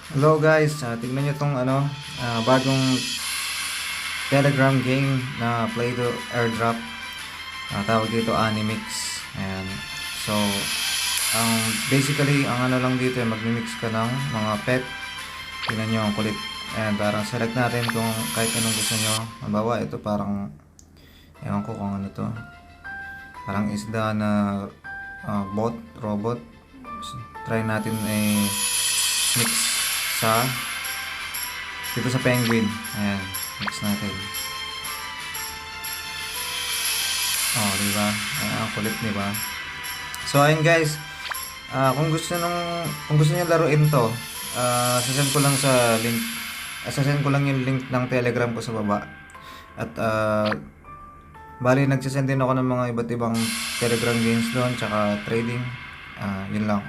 Hello guys, tignan nyo tong bagong Telegram game na Play to Airdrop. Tawag dito Animix. Ayan. So, basically, ang ano lang dito, magmi-mix ka ng mga pet. Tignan nyo ang kulit. Ayan, parang select natin kung kahit anong gusto nyo. Halimbawa, ito parang, ewan ko kung ano to. Parang isda na robot. So, try natin mix sa dito sa penguin. Ayan, mix natin. Oh, di ba? Ayan, ang kulit, di ba? So, ayun guys. Kung gusto niyo laruin 'to, sasend ko lang sa link. Sasend ko lang yung link ng Telegram ko sa baba. At bali nagsisend din ako ng mga iba't ibang Telegram games doon, tsaka trading. Yun lang.